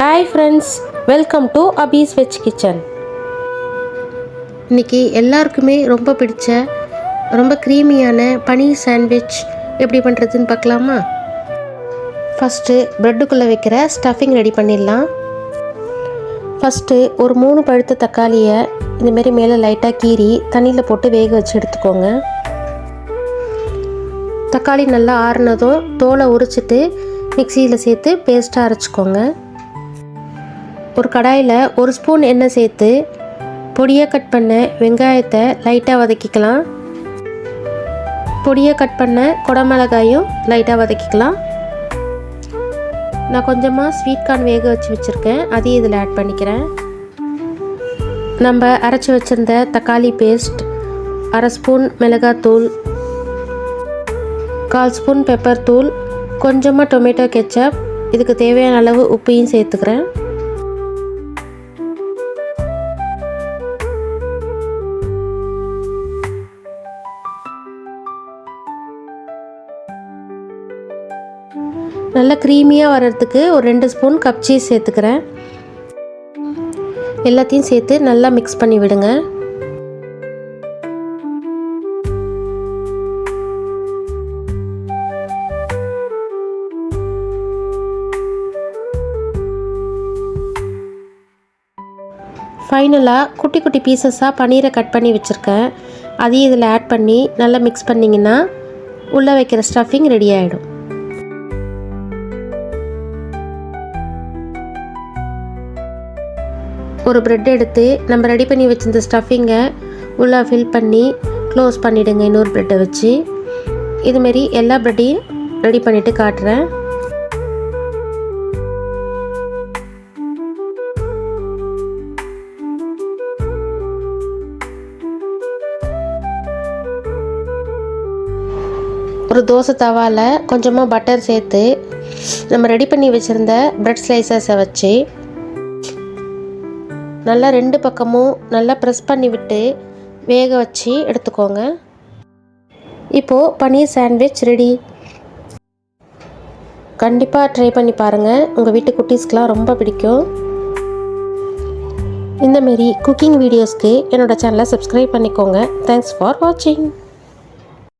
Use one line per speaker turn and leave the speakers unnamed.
Hi friends, welcome to Abhi's Veg Kitchen. இன்னைக்கு எல்லாருக்குமே ரொம்ப பிடிச்ச ரொம்ப க்ரீமியான பனீர் சாண்ட்விச் எப்படி பண்ணுறதுன்னு பார்க்கலாமா? ஃபஸ்ட்டு ப்ரெட்டுக்குள்ளே வைக்கிற ஸ்டஃபிங் ரெடி பண்ணிடலாம். ஃபஸ்ட்டு ஒரு 3 பழுத்த தக்காளியை இந்தமாரி மேலே லைட்டாக கீறி தண்ணியில் போட்டு வேக வச்சு எடுத்துக்கோங்க. தக்காளி நல்லா ஆறுனதும் தோலை உரிச்சிட்டு மிக்சியில் சேர்த்து பேஸ்ட்டாக அரைச்சிக்கோங்க. ஒரு கடாயில் 1 ஸ்பூன் எண்ணெய் சேர்த்து பொடியாக கட் பண்ண வெங்காயத்தை லைட்டாக வதக்கிக்கலாம். பொடியாக கட் பண்ண குடமிளகாயும் லைட்டாக வதக்கிக்கலாம். நான் கொஞ்சமாக ஸ்வீட் கார்ன் வேக வச்சு வச்சுருக்கேன், அதையும் இதில் ஆட் பண்ணிக்கிறேன். நம்ம அரைச்சி வச்சுருந்த தக்காளி பேஸ்ட், 1/2 ஸ்பூன் மிளகாத்தூள், 1/4 ஸ்பூன் பெப்பர் தூள், கொஞ்சமாக டொமேட்டோ கெச்சப், இதுக்கு தேவையான அளவு உப்பையும் சேர்த்துக்கிறேன். நல்லா க்ரீமியாக வர்றதுக்கு ஒரு 2 ஸ்பூன் கப் சீஸ் சேர்த்துக்கிறேன். எல்லாத்தையும் சேர்த்து நல்லா மிக்ஸ் பண்ணி விடுங்க. ஃபைனலாக குட்டி குட்டி பீசஸாக பன்னீரை கட் பண்ணி வச்சுருக்கேன், அதையும் இதில் ஆட் பண்ணி நல்லா மிக்ஸ் பண்ணிங்கன்னா உள்ளே வைக்கிற ஸ்டஃபிங் ரெடி ஆகிடும். ஒரு ப்ரெட் எடுத்து நம்ம ரெடி பண்ணி வச்சிருந்த ஸ்டஃபிங்கை உள்ளே ஃபில் பண்ணி க்ளோஸ் பண்ணிவிடுங்க. இன்னொரு ப்ரெட்டை வச்சு இதுமாரி எல்லா ப்ரெட்டையும் ரெடி பண்ணிவிட்டு காட்டுறேன். ஒரு தோசை தவாவில் கொஞ்சமாக பட்டர் சேர்த்து நம்ம ரெடி பண்ணி வச்சுருந்த ப்ரெட் ஸ்லைசஸை வச்சு நல்லா 2 பக்கமும் நல்லா ப்ரெஸ் பண்ணி விட்டு வேக வச்சு எடுத்துக்கோங்க. இப்போது பன்னீர் சாண்ட்விச் ரெடி. கண்டிப்பாக ட்ரை பண்ணி பாருங்கள், உங்கள் வீட்டு குட்டீஸ்க்கெலாம் ரொம்ப பிடிக்கும். இந்தமாரி குக்கிங் வீடியோஸ்க்கு என்னோடய சேனலை சப்ஸ்கிரைப் பண்ணிக்கோங்க. தேங்க்ஸ் ஃபார் வாட்சிங்.